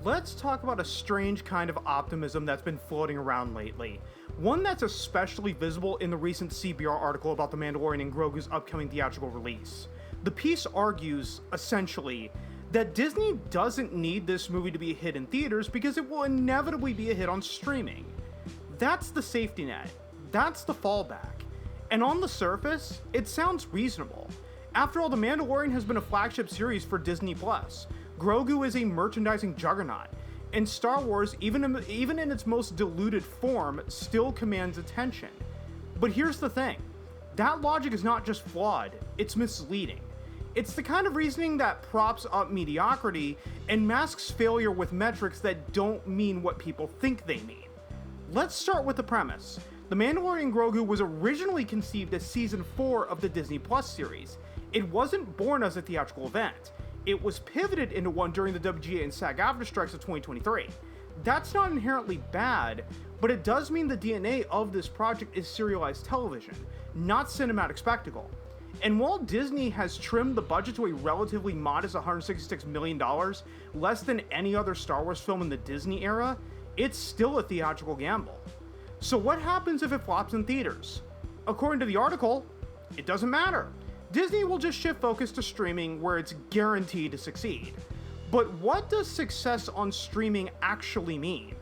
Let's talk about a strange kind of optimism that's been floating around lately. One that's especially visible in the recent CBR article about The Mandalorian and Grogu's upcoming theatrical release. The piece argues, essentially, that Disney doesn't need this movie to be a hit in theaters because it will inevitably be a hit on streaming. That's the safety net. That's the fallback. And on the surface, it sounds reasonable. After all, The Mandalorian has been a flagship series for Disney+. Grogu is a merchandising juggernaut, and Star Wars, even in its most diluted form, still commands attention. But here's the thing. That logic is not just flawed, it's misleading. It's the kind of reasoning that props up mediocrity and masks failure with metrics that don't mean what people think they mean. Let's start with the premise. The Mandalorian and Grogu was originally conceived as Season 4 of the Disney Plus series. It wasn't born as a theatrical event. It was pivoted into one during the WGA and SAG-AFTRA strikes of 2023. That's not inherently bad, but it does mean the DNA of this project is serialized television, not cinematic spectacle. And while Disney has trimmed the budget to a relatively modest $166 million, less than any other Star Wars film in the Disney era, it's still a theatrical gamble. So what happens if it flops in theaters? According to the article, it doesn't matter. Disney will just shift focus to streaming where it's guaranteed to succeed. But what does success on streaming actually mean?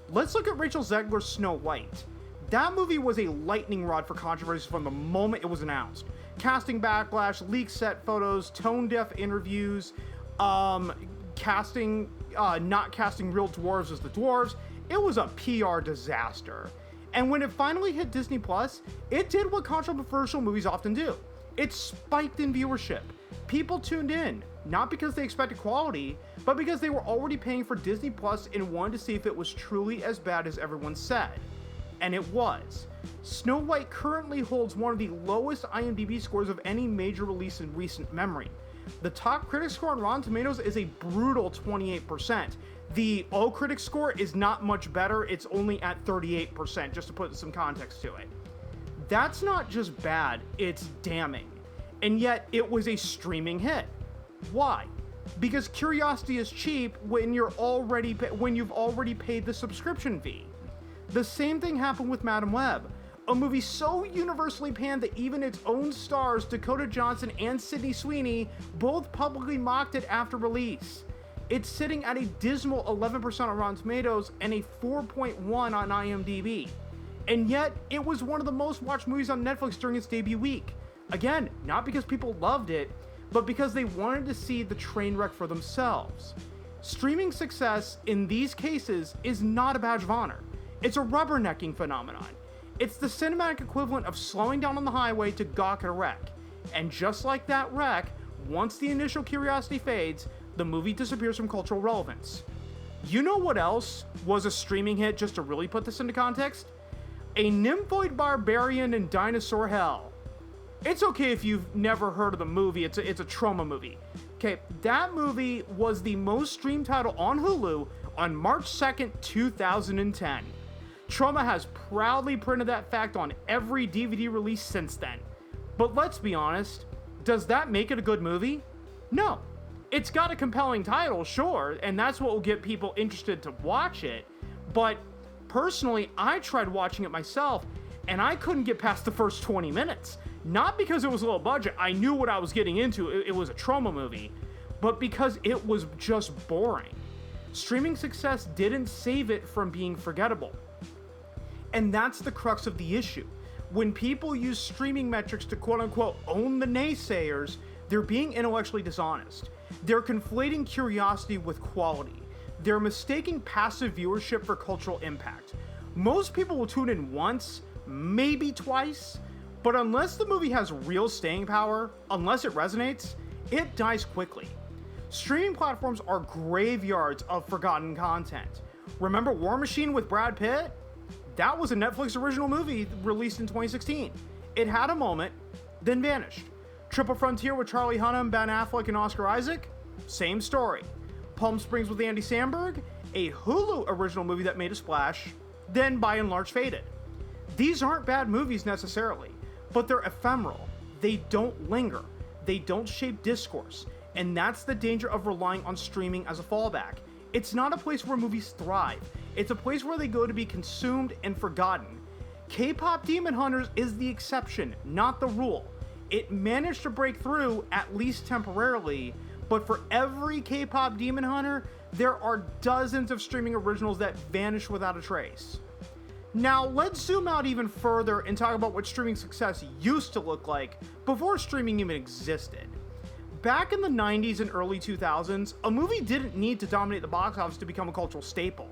Let's look at Rachel Zegler's Snow White. That movie was a lightning rod for controversy from the moment it was announced. Casting backlash, leaked set photos, tone-deaf interviews, not casting real dwarves as the dwarves. It was a PR disaster. And when it finally hit Disney Plus, it did what controversial movies often do. It spiked in viewership. People tuned in, not because they expected quality, but because they were already paying for Disney Plus and wanted to see if it was truly as bad as everyone said. And it was. Snow White currently holds one of the lowest IMDb scores of any major release in recent memory. The top critic score on Rotten Tomatoes is a brutal 28%. The all critic score is not much better, it's only at 38%, just to put some context to it. That's not just bad, it's damning. And yet, it was a streaming hit. Why? Because curiosity is cheap when you've already paid the subscription fee. The same thing happened with Madam Web, a movie so universally panned that even its own stars, Dakota Johnson and Sydney Sweeney, both publicly mocked it after release. It's sitting at a dismal 11% on Rotten Tomatoes and a 4.1 on IMDb. And yet, it was one of the most watched movies on Netflix during its debut week. Again, not because people loved it, but because they wanted to see the train wreck for themselves. Streaming success in these cases is not a badge of honor. It's a rubbernecking phenomenon. It's the cinematic equivalent of slowing down on the highway to gawk at a wreck. And just like that wreck, once the initial curiosity fades, the movie disappears from cultural relevance. You know what else was a streaming hit, just to really put this into context? A Nymphoid Barbarian and Dinosaur Hell. It's okay if you've never heard of the movie, it's a trauma movie. Okay, that movie was the most streamed title on Hulu on March 2nd, 2010. Trauma has proudly printed that fact on every DVD release since then. But let's be honest, does that make it a good movie? No. It's got a compelling title, sure, and that's what will get people interested to watch it, but personally, I tried watching it myself, and I couldn't get past the first 20 minutes. Not because it was low budget, I knew what I was getting into, it was a trauma movie, but because it was just boring. Streaming success didn't save it from being forgettable. And that's the crux of the issue. When people use streaming metrics to quote-unquote own the naysayers, they're being intellectually dishonest. They're conflating curiosity with quality. They're mistaking passive viewership for cultural impact. Most people will tune in once, maybe twice, but unless the movie has real staying power, unless it resonates, it dies quickly. Streaming platforms are graveyards of forgotten content. Remember War Machine with Brad Pitt? That was a Netflix original movie released in 2016. It had a moment, then vanished. Triple Frontier with Charlie Hunnam, Ben Affleck, and Oscar Isaac? Same story. Palm Springs with Andy Samberg? A Hulu original movie that made a splash, then by and large faded. These aren't bad movies necessarily, but they're ephemeral. They don't linger. They don't shape discourse. And that's the danger of relying on streaming as a fallback. It's not a place where movies thrive. It's a place where they go to be consumed and forgotten. K-pop Demon Hunters is the exception, not the rule. It managed to break through, at least temporarily, but for every K-pop Demon Hunter, there are dozens of streaming originals that vanish without a trace. Now, let's zoom out even further and talk about what streaming success used to look like before streaming even existed. Back in the 90s and early 2000s, a movie didn't need to dominate the box office to become a cultural staple.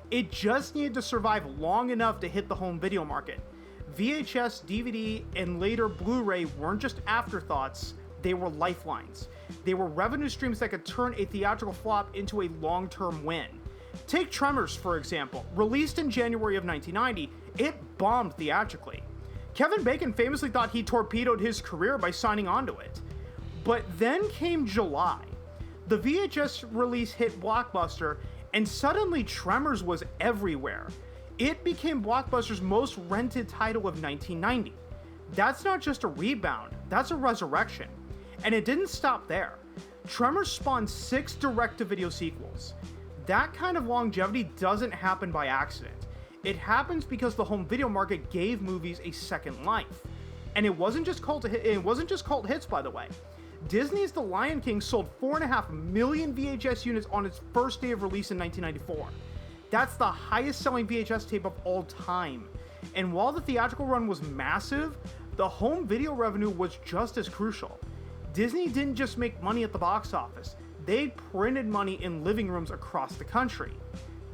It just needed to survive long enough to hit the home video market. VHS, DVD, and later Blu-ray weren't just afterthoughts, they were lifelines. They were revenue streams that could turn a theatrical flop into a long-term win. Take Tremors, for example. Released in January of 1990, it bombed theatrically. Kevin Bacon famously thought he torpedoed his career by signing onto it. But then came July. The VHS release hit Blockbuster, and suddenly Tremors was everywhere. It became Blockbuster's most rented title of 1990. That's not just a rebound, that's a resurrection. And it didn't stop there. Tremors spawned 6 direct-to-video sequels. That kind of longevity doesn't happen by accident. It happens because the home video market gave movies a second life. And it wasn't just cult hits, by the way. Disney's The Lion King sold 4.5 million VHS units on its first day of release in 1994. That's the highest selling VHS tape of all time. And while the theatrical run was massive, the home video revenue was just as crucial. Disney didn't just make money at the box office, they printed money in living rooms across the country.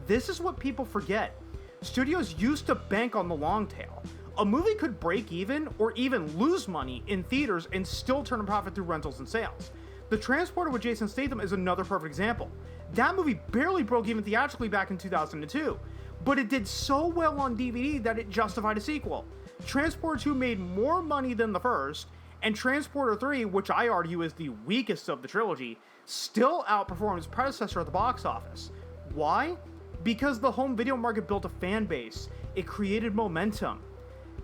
This is what people forget. Studios used to bank on the long tail. A movie could break even or even lose money in theaters and still turn a profit through rentals and sales. The Transporter with Jason Statham is another perfect example. That movie barely broke even theatrically back in 2002, but it did so well on DVD that it justified a sequel. Transporter 2 made more money than the first, and Transporter 3, which I argue is the weakest of the trilogy, still outperformed its predecessor at the box office. Why? Because the home video market built a fan base. It created momentum.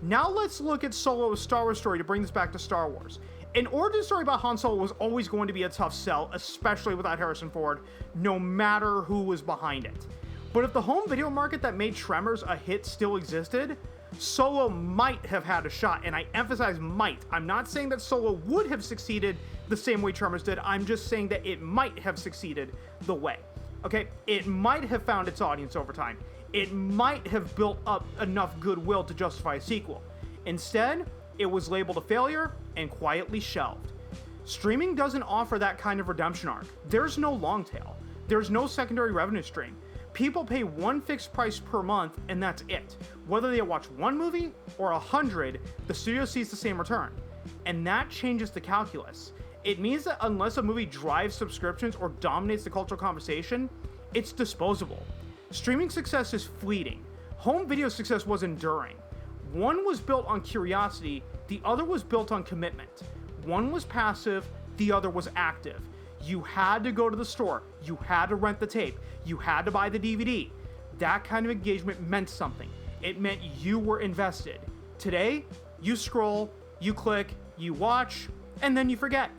Now let's look at Solo: A Star Wars Story to bring this back to Star Wars. An origin story about Han Solo was always going to be a tough sell, especially without Harrison Ford, no matter who was behind it. But if the home video market that made Tremors a hit still existed, Solo might have had a shot, and I emphasize might. I'm not saying that Solo would have succeeded the same way Tremors did, I'm just saying that it might have succeeded the way. Okay, it might have found its audience over time. It might have built up enough goodwill to justify a sequel. Instead, it was labeled a failure and quietly shelved. Streaming doesn't offer that kind of redemption arc. There's no long tail. There's no secondary revenue stream. People pay one fixed price per month and that's it. Whether they watch one movie or 100, the studio sees the same return. And that changes the calculus. It means that unless a movie drives subscriptions or dominates the cultural conversation, it's disposable. Streaming success is fleeting. Home video success was enduring. One was built on curiosity, the other was built on commitment. One was passive, the other was active. You had to go to the store, you had to rent the tape, you had to buy the DVD. That kind of engagement meant something. It meant you were invested. Today, you scroll, you click, you watch, and then you forget.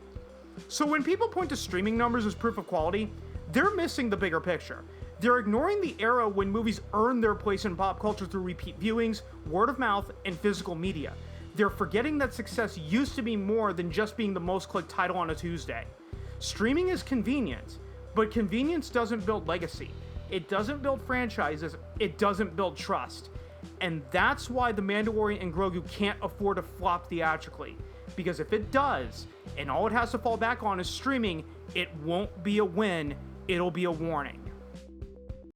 So when people point to streaming numbers as proof of quality, they're missing the bigger picture. They're ignoring the era when movies earned their place in pop culture through repeat viewings, word of mouth, and physical media. They're forgetting that success used to be more than just being the most clicked title on a Tuesday. Streaming is convenient, but convenience doesn't build legacy. It doesn't build franchises, it doesn't build trust. And that's why The Mandalorian and Grogu can't afford to flop theatrically. Because if it does, and all it has to fall back on is streaming, it won't be a win, it'll be a warning.